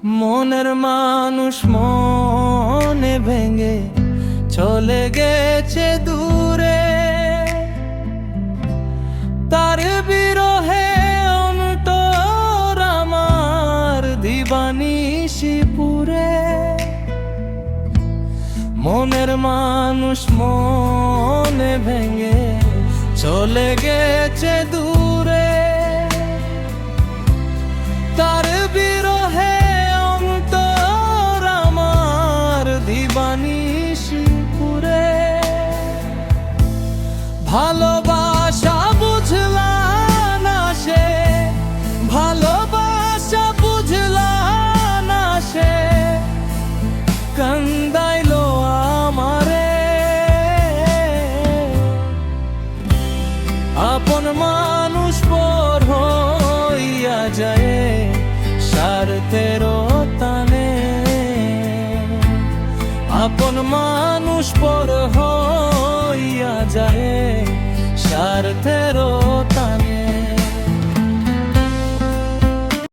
মনের মানুষ মনে ভেঙে চলে গেছে দূরে, তার বিরহে অন্তর আমার দিবানিশি পুরে। মনের মানুষ মনে ভেঙে চলে গেছে দূরে, তার বিরহে অন্তর আমার দিবানিশি পুরে। ভালোবাসা বুঝলা না সে, ভালোবাসা বুঝলা না সে, কান্দাইলো আমারে। আপন মানুষ পর হইয়া যায় স্বার্থের টানে, আপন মানুষ পর